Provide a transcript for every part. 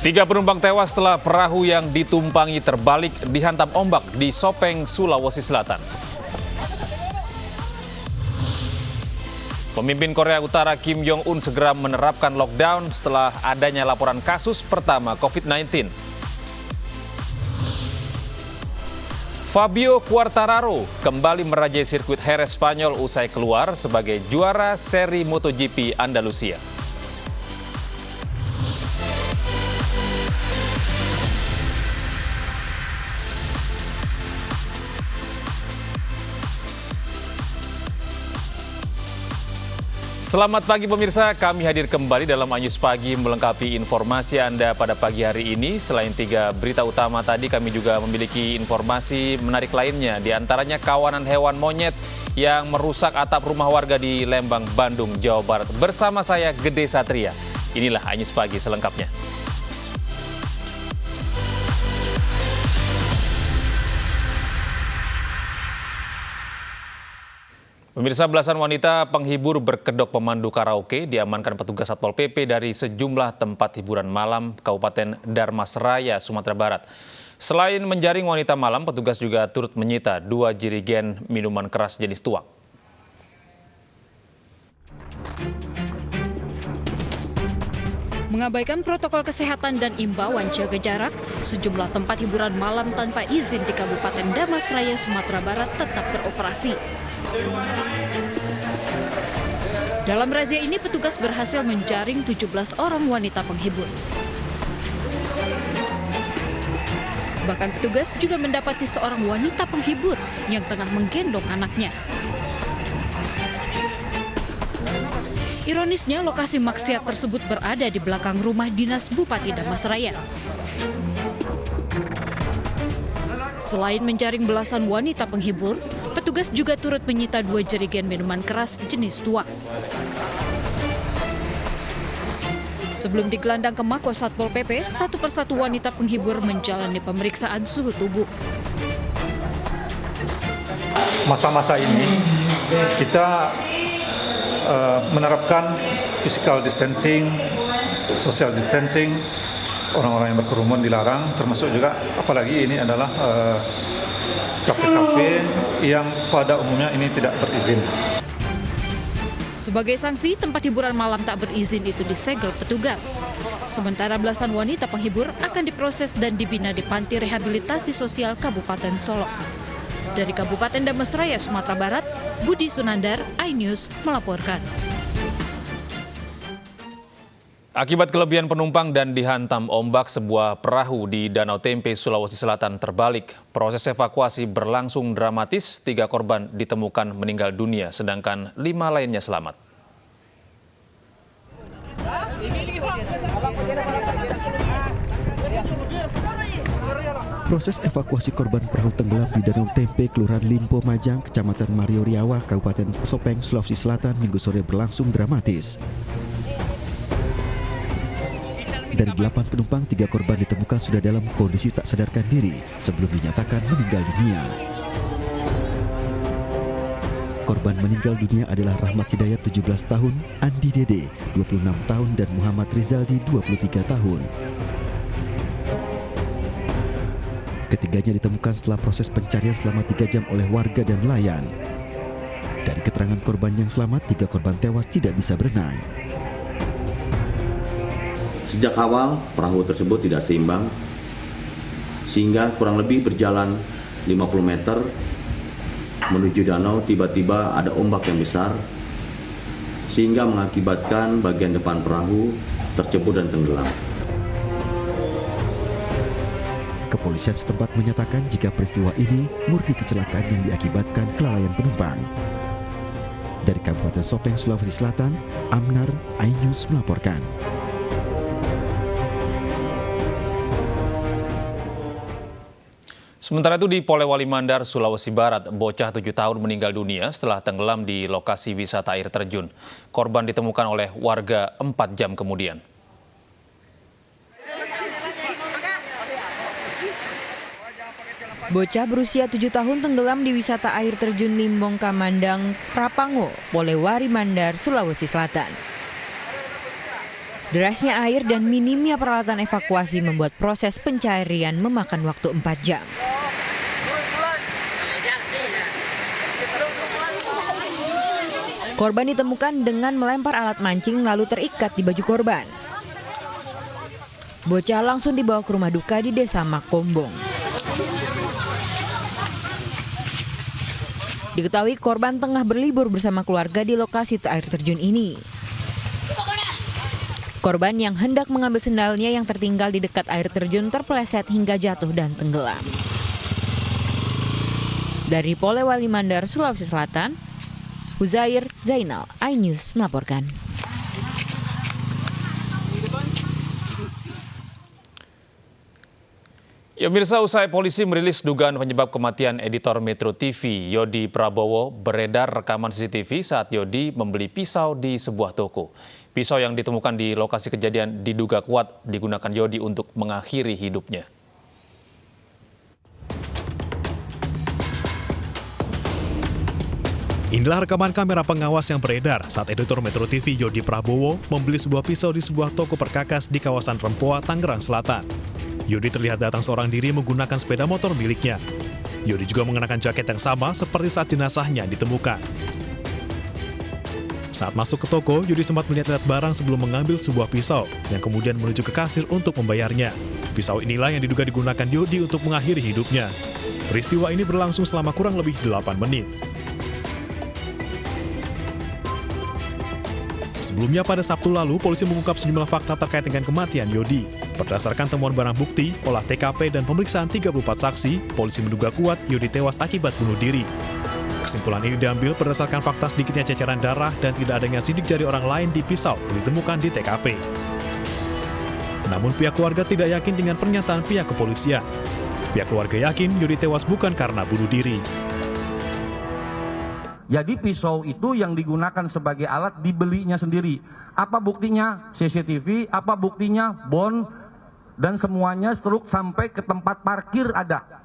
Tiga penumpang tewas setelah perahu yang ditumpangi terbalik dihantam ombak di Sopeng, Sulawesi Selatan. Pemimpin Korea Utara Kim Jong-un segera menerapkan lockdown setelah adanya laporan kasus pertama COVID-19. Fabio Quartararo kembali merajai sirkuit Jerez Spanyol usai keluar sebagai juara seri MotoGP Andalusia. Selamat pagi pemirsa, kami hadir kembali dalam Anyus Pagi melengkapi informasi Anda pada pagi hari ini. Selain tiga berita utama tadi, kami juga memiliki informasi menarik lainnya. Di antaranya kawanan hewan monyet yang merusak atap rumah warga di Lembang, Bandung, Jawa Barat. Bersama saya, Gede Satria. Inilah Anyus Pagi selengkapnya. Pemirsa, belasan wanita penghibur berkedok pemandu karaoke diamankan petugas Satpol PP dari sejumlah tempat hiburan malam Kabupaten Dharmasraya, Sumatera Barat. Selain menjaring wanita malam, petugas juga turut menyita 2 jerigen minuman keras jenis tuak. Mengabaikan protokol kesehatan dan imbauan jaga jarak, sejumlah tempat hiburan malam tanpa izin di Kabupaten Dharmasraya, Sumatera Barat tetap beroperasi. Dalam razia ini, petugas berhasil menjaring 17 orang wanita penghibur. Bahkan petugas juga mendapati seorang wanita penghibur yang tengah menggendong anaknya. Ironisnya, lokasi maksiat tersebut berada di belakang rumah dinas Bupati Dharmasraya. Selain menjaring belasan wanita penghibur, petugas juga turut menyita 2 jerigen minuman keras jenis tuak. Sebelum digelandang ke Mako Satpol PP, satu persatu wanita penghibur menjalani pemeriksaan suhu tubuh. Masa-masa ini kita menerapkan physical distancing, social distancing, orang-orang yang berkerumun dilarang, termasuk juga apalagi ini adalah kafe-kafe yang pada umumnya ini tidak berizin. Sebagai sanksi, tempat hiburan malam tak berizin itu disegel petugas. Sementara belasan wanita penghibur akan diproses dan dibina di Panti Rehabilitasi Sosial Kabupaten Solok. Dari Kabupaten Dharmasraya, Sumatera Barat, Budi Sunandar, iNews melaporkan. Akibat kelebihan penumpang dan dihantam ombak, sebuah perahu di Danau Tempe, Sulawesi Selatan terbalik. Proses evakuasi berlangsung dramatis, 3 korban ditemukan meninggal dunia, sedangkan 5 lainnya selamat. Proses evakuasi korban perahu tenggelam di Danau Tempe, Kelurahan Limpo Majang, Kecamatan Mario Riawa, Kabupaten Sopeng, Sulawesi Selatan, Minggu sore berlangsung dramatis. Dari 8 penumpang, 3 korban ditemukan sudah dalam kondisi tak sadarkan diri sebelum dinyatakan meninggal dunia. Korban meninggal dunia adalah Rahmat Hidayat 17 tahun, Andi Dede 26 tahun, dan Muhammad Rizaldi 23 tahun. Ketiganya ditemukan setelah proses pencarian selama 3 jam oleh warga dan nelayan. Dari keterangan korban yang selamat, 3 korban tewas tidak bisa berenang. Sejak awal, perahu tersebut tidak seimbang, sehingga kurang lebih berjalan 50 meter menuju danau, tiba-tiba ada ombak yang besar, sehingga mengakibatkan bagian depan perahu tercebur dan tenggelam. Kepolisian setempat menyatakan jika peristiwa ini murni kecelakaan yang diakibatkan kelalaian penumpang. Dari Kabupaten Sopeng, Sulawesi Selatan, Amnar, iNews melaporkan. Sementara itu di Polewali Mandar, Sulawesi Barat, bocah 7 tahun meninggal dunia setelah tenggelam di lokasi wisata air terjun. Korban ditemukan oleh warga 4 jam kemudian. Bocah berusia 7 tahun tenggelam di wisata air terjun Limbong Kamandang, Prapango, Polewali Mandar, Sulawesi Selatan. Derasnya air dan minimnya peralatan evakuasi membuat proses pencarian memakan waktu 4 jam. Korban ditemukan dengan melempar alat mancing lalu terikat di baju korban. Bocah langsung dibawa ke rumah duka di Desa Makombong. Diketahui korban tengah berlibur bersama keluarga di lokasi air terjun ini. Korban yang hendak mengambil sendalnya yang tertinggal di dekat air terjun terpeleset hingga jatuh dan tenggelam. Dari Polewali Mandar, Sulawesi Selatan, Huzair Zainal, iNews melaporkan. Ya pemirsa, usai polisi merilis dugaan penyebab kematian editor Metro TV, Yodi Prabowo, beredar rekaman CCTV saat Yodi membeli pisau di sebuah toko. Pisau yang ditemukan di lokasi kejadian diduga kuat digunakan Yodi untuk mengakhiri hidupnya. Inilah rekaman kamera pengawas yang beredar saat editor Metro TV Yodi Prabowo membeli sebuah pisau di sebuah toko perkakas di kawasan Rempoa, Tangerang Selatan. Yodi terlihat datang seorang diri menggunakan sepeda motor miliknya. Yodi juga mengenakan jaket yang sama seperti saat jenazahnya ditemukan. Saat masuk ke toko, Yodi sempat melihat-lihat barang sebelum mengambil sebuah pisau yang kemudian menuju ke kasir untuk membayarnya. Pisau inilah yang diduga digunakan Yodi untuk mengakhiri hidupnya. Peristiwa ini berlangsung selama kurang lebih 8 menit. Sebelumnya pada Sabtu lalu, polisi mengungkap sejumlah fakta terkait dengan kematian Yodi. Berdasarkan temuan barang bukti, olah TKP, dan pemeriksaan 34 saksi, polisi menduga kuat Yodi tewas akibat bunuh diri. Kesimpulan ini diambil berdasarkan fakta sedikitnya ceceran darah dan tidak adanya sidik jari orang lain di pisau yang ditemukan di TKP. Namun pihak keluarga tidak yakin dengan pernyataan pihak kepolisian. Pihak keluarga yakin Yodi tewas bukan karena bunuh diri. Jadi pisau itu yang digunakan sebagai alat dibelinya sendiri. Apa buktinya? CCTV, apa buktinya? Bon, dan semuanya struk sampai ke tempat parkir ada.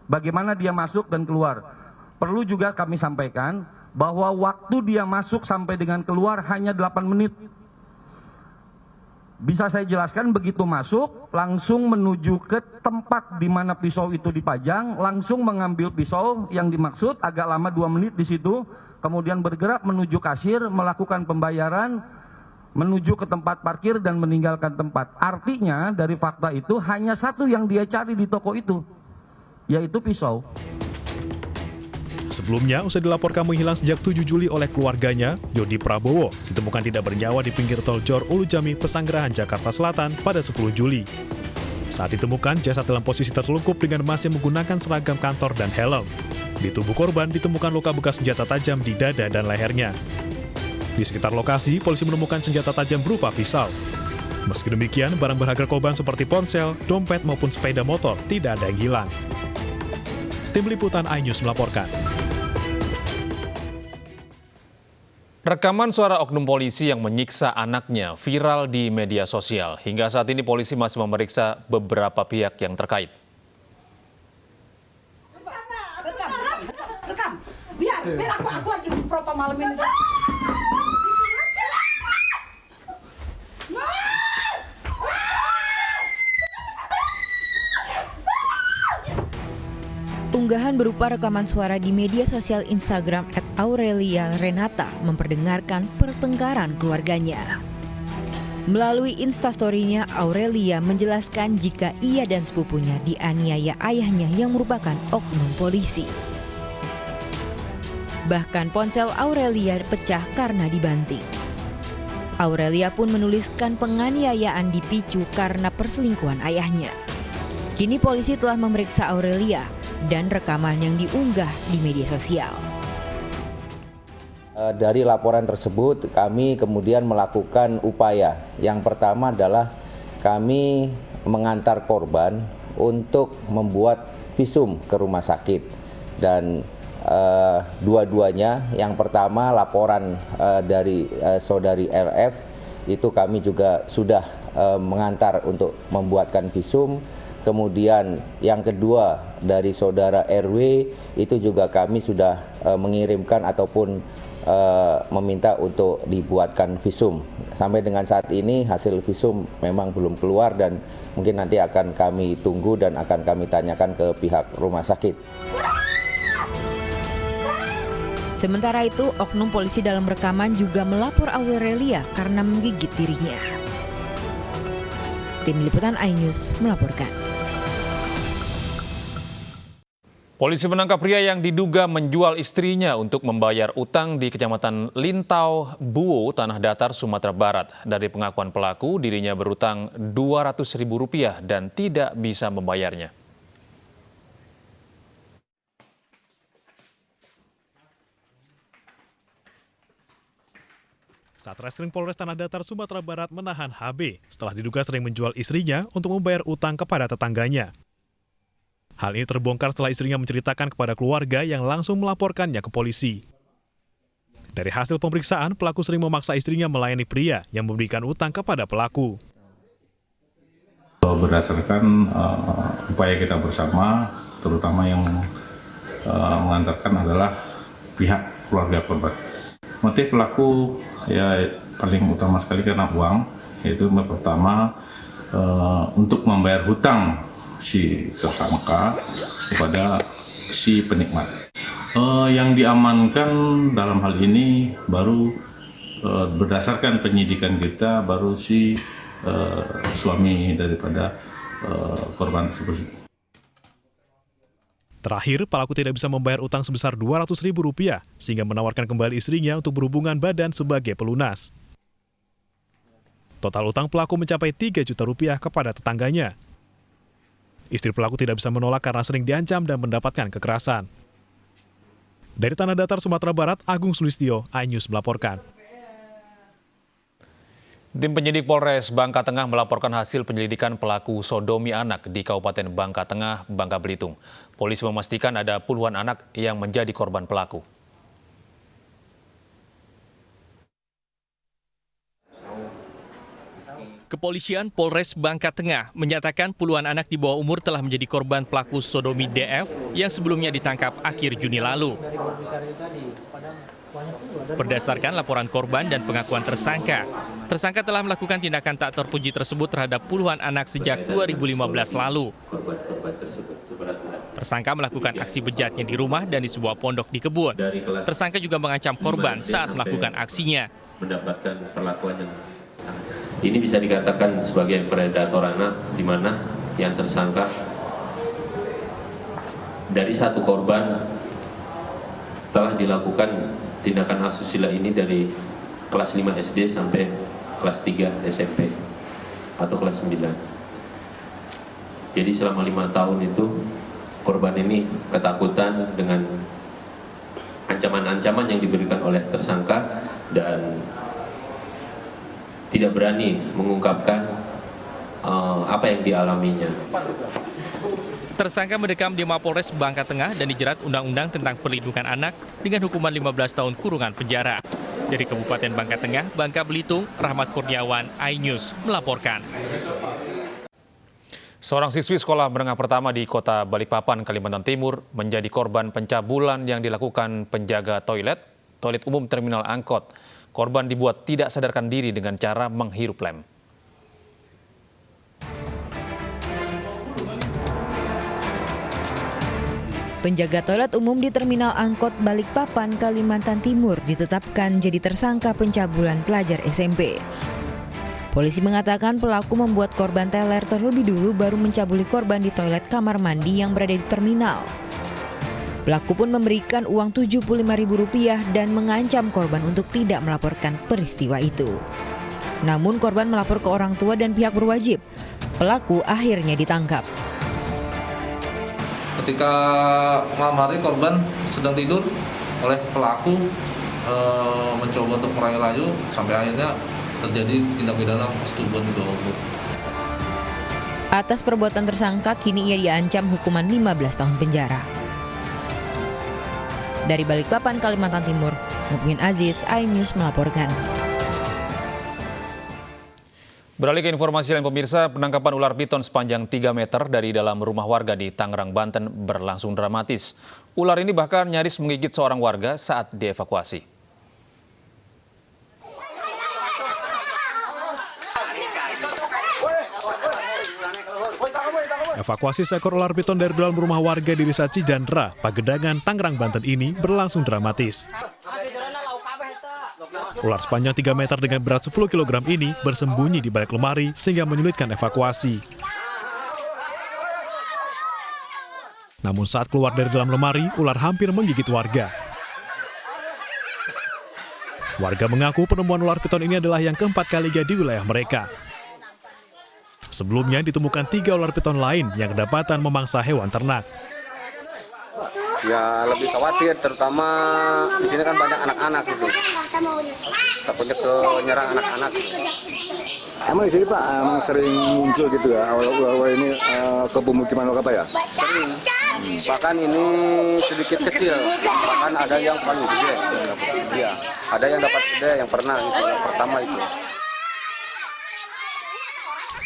Bagaimana dia masuk dan keluar. Perlu juga kami sampaikan bahwa waktu dia masuk sampai dengan keluar hanya 8 menit. Bisa saya jelaskan, begitu masuk langsung menuju ke tempat di mana pisau itu dipajang, langsung mengambil pisau yang dimaksud, agak lama 2 menit di situ, kemudian bergerak menuju kasir, melakukan pembayaran, menuju ke tempat parkir dan meninggalkan tempat. Artinya dari fakta itu hanya satu yang dia cari di toko itu, yaitu pisau. Sebelumnya, usai dilaporkan menghilang sejak 7 Juli oleh keluarganya, Yodi Prabowo ditemukan tidak bernyawa di pinggir tol Jor Ulujami, Pesanggerahan, Jakarta Selatan pada 10 Juli. Saat ditemukan, jasad dalam posisi tertelungkup dengan masih menggunakan seragam kantor dan helm. Di tubuh korban ditemukan luka bekas senjata tajam di dada dan lehernya. Di sekitar lokasi, polisi menemukan senjata tajam berupa pisau. Meski demikian, barang berharga korban seperti ponsel, dompet maupun sepeda motor tidak ada yang hilang. Tim Liputan iNews melaporkan. Rekaman suara oknum polisi yang menyiksa anaknya viral di media sosial. Hingga saat ini polisi masih memeriksa beberapa pihak yang terkait. Rekam. Biar aku di beberapa malam ini. Unggahan berupa rekaman suara di media sosial Instagram @Aurelia_Renata memperdengarkan pertengkaran keluarganya. Melalui Instastory-nya, Aurelia menjelaskan jika ia dan sepupunya dianiaya ayahnya yang merupakan oknum polisi. Bahkan ponsel Aurelia pecah karena dibanting. Aurelia pun menuliskan penganiayaan dipicu karena perselingkuhan ayahnya. Kini polisi telah memeriksa Aurelia dan rekaman yang diunggah di media sosial. Dari laporan tersebut kami kemudian melakukan upaya. Yang pertama adalah kami mengantar korban untuk membuat visum ke rumah sakit. Dan dua-duanya, yang pertama laporan dari saudari LF itu kami juga sudah mengantar untuk membuatkan visum. Kemudian yang kedua dari saudara RW itu juga kami sudah mengirimkan ataupun meminta untuk dibuatkan visum. Sampai dengan saat ini hasil visum memang belum keluar dan mungkin nanti akan kami tunggu dan akan kami tanyakan ke pihak rumah sakit. Sementara itu, oknum polisi dalam rekaman juga melapor Aurelia karena menggigit dirinya. Tim Liputan iNews melaporkan. Polisi menangkap pria yang diduga menjual istrinya untuk membayar utang di Kecamatan Lintau, Buwo, Tanah Datar, Sumatera Barat. Dari pengakuan pelaku, dirinya berutang Rp200.000 dan tidak bisa membayarnya. Satreskrim Polres Tanah Datar, Sumatera Barat menahan HB setelah diduga sering menjual istrinya untuk membayar utang kepada tetangganya. Hal ini terbongkar setelah istrinya menceritakan kepada keluarga yang langsung melaporkannya ke polisi. Dari hasil pemeriksaan, pelaku sering memaksa istrinya melayani pria yang memberikan utang kepada pelaku. Berdasarkan upaya kita bersama, terutama yang mengantarkan adalah pihak keluarga korban. Motif pelaku ya paling utama sekali karena uang, yaitu pertama untuk membayar hutang si tersangka kepada si penikmat. Yang diamankan dalam hal ini baru berdasarkan penyidikan kita baru si suami daripada korban tersebut. Terakhir, pelaku tidak bisa membayar utang sebesar Rp200.000 sehingga menawarkan kembali istrinya untuk berhubungan badan sebagai pelunas. Total utang pelaku mencapai Rp3 juta kepada tetangganya. Istri pelaku tidak bisa menolak karena sering diancam dan mendapatkan kekerasan. Dari Tanah Datar, Sumatera Barat, Agung Sulistyo, iNews melaporkan. Tim penyidik Polres Bangka Tengah melaporkan hasil penyelidikan pelaku sodomi anak di Kabupaten Bangka Tengah, Bangka Belitung. Polisi memastikan ada puluhan anak yang menjadi korban pelaku. Kepolisian Polres Bangka Tengah menyatakan puluhan anak di bawah umur telah menjadi korban pelaku sodomi DF yang sebelumnya ditangkap akhir Juni lalu. Berdasarkan laporan korban dan pengakuan tersangka telah melakukan tindakan tak terpuji tersebut terhadap puluhan anak sejak 2015 lalu. Tersangka melakukan aksi bejatnya di rumah dan di sebuah pondok di kebun. Tersangka juga mengancam korban saat melakukan aksinya. Mendapatkan perlakuan ini bisa dikatakan sebagai predator anak, di mana yang tersangka dari satu korban telah dilakukan tindakan asusila ini dari kelas 5 SD sampai kelas 3 SMP atau kelas 9. Jadi selama 5 tahun itu korban ini ketakutan dengan ancaman-ancaman yang diberikan oleh tersangka dan tidak berani mengungkapkan apa yang dialaminya. Tersangka mendekam di Mapolres Bangka Tengah dan dijerat Undang-Undang tentang Perlindungan Anak dengan hukuman 15 tahun kurungan penjara. Dari Kabupaten Bangka Tengah, Bangka Belitung, Rahmat Kurniawan, iNews melaporkan. Seorang siswi sekolah menengah pertama di Kota Balikpapan, Kalimantan Timur menjadi korban pencabulan yang dilakukan penjaga toilet umum terminal angkot. Korban dibuat tidak sadarkan diri dengan cara menghirup lem. Penjaga toilet umum di terminal angkot Balikpapan, Kalimantan Timur ditetapkan jadi tersangka pencabulan pelajar SMP. Polisi mengatakan pelaku membuat korban teler terlebih dulu baru mencabuli korban di toilet kamar mandi yang berada di terminal. Pelaku pun memberikan uang Rp75.000 dan mengancam korban untuk tidak melaporkan peristiwa itu. Namun korban melapor ke orang tua dan pihak berwajib. Pelaku akhirnya ditangkap. Ketika malam hari korban sedang tidur, oleh pelaku mencoba untuk merayu-rayu sampai akhirnya terjadi tindak pidana persetubuhan di bawah umur. Atas perbuatan tersangka kini ia diancam hukuman 15 tahun penjara. Dari Balikpapan, Kalimantan Timur, Mukmin Aziz, iNews melaporkan. Beralih ke informasi lain pemirsa, penangkapan ular piton sepanjang 3 meter dari dalam rumah warga di Tangerang, Banten berlangsung dramatis. Ular ini bahkan nyaris menggigit seorang warga saat dievakuasi. Evakuasi seekor ular piton dari dalam rumah warga di Desa Cijandra, Pagedangan, Tangerang, Banten ini berlangsung dramatis. Ular sepanjang 3 meter dengan berat 10 kg ini bersembunyi di balik lemari sehingga menyulitkan evakuasi. Namun saat keluar dari dalam lemari, ular hampir menggigit warga. Warga mengaku penemuan ular piton ini adalah yang keempat kalinya di wilayah mereka. Sebelumnya ditemukan 3 ular piton lain yang kedapatan memangsa hewan ternak. Ya lebih khawatir, terutama di sini kan banyak anak-anak gitu. Takutnya nyerang anak-anak. Emang di sini Pak, emang sering muncul gitu ya awal-awal ini ke pemukiman warga Pak ya? Sering. Bahkan ini sedikit kecil. Bahkan ada yang paling gede. Iya, ada yang dapat gede yang pernah itu yang pertama itu.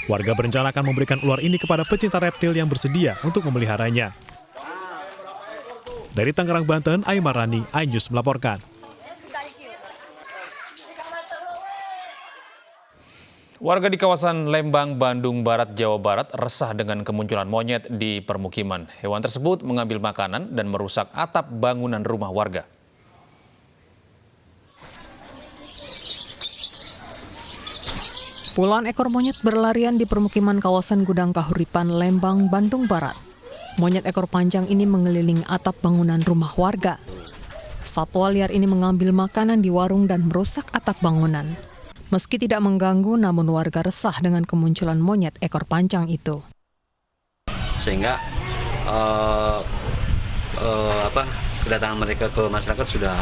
Warga berencana akan memberikan ular ini kepada pecinta reptil yang bersedia untuk memeliharanya. Dari Tangerang, Banten, Aymar Rani, iNews melaporkan. Warga di kawasan Lembang, Bandung Barat, Jawa Barat resah dengan kemunculan monyet di permukiman. Hewan tersebut mengambil makanan dan merusak atap bangunan rumah warga. Puluhan ekor monyet berlarian di permukiman kawasan Gudang Kahuripan, Lembang, Bandung Barat. Monyet ekor panjang ini mengelilingi atap bangunan rumah warga. Satwa liar ini mengambil makanan di warung dan merusak atap bangunan. Meski tidak mengganggu, namun warga resah dengan kemunculan monyet ekor panjang itu. Sehingga kedatangan mereka ke masyarakat sudah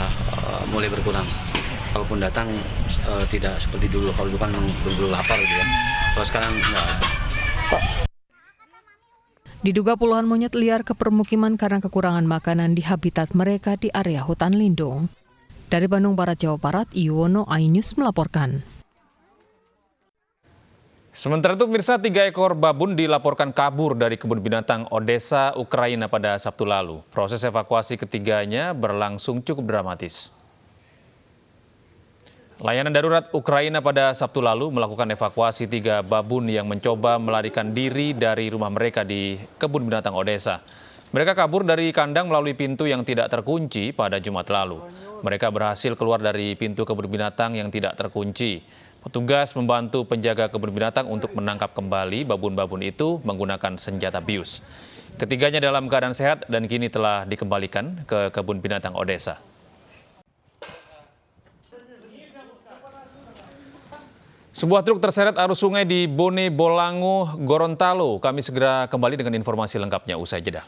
mulai berkurang. Kalaupun datang tidak seperti dulu. Kalau dulu kan betul-betul lapar gitu ya. Kalau sekarang enggak. Diduga puluhan monyet liar ke permukiman karena kekurangan makanan di habitat mereka di area hutan lindung. Dari Bandung Barat, Jawa Barat, Iwono, iNews melaporkan. Sementara itu, pemirsa, 3 ekor babun dilaporkan kabur dari kebun binatang Odessa, Ukraina pada Sabtu lalu. Proses evakuasi ketiganya berlangsung cukup dramatis. Layanan darurat Ukraina pada Sabtu lalu melakukan evakuasi 3 babun yang mencoba melarikan diri dari rumah mereka di kebun binatang Odessa. Mereka kabur dari kandang melalui pintu yang tidak terkunci pada Jumat lalu. Mereka berhasil keluar dari pintu kebun binatang yang tidak terkunci. Petugas membantu penjaga kebun binatang untuk menangkap kembali babun-babun itu menggunakan senjata bius. Ketiganya dalam keadaan sehat dan kini telah dikembalikan ke kebun binatang Odessa. Sebuah truk terseret arus sungai di Bone Bolango, Gorontalo. Kami segera kembali dengan informasi lengkapnya usai jeda.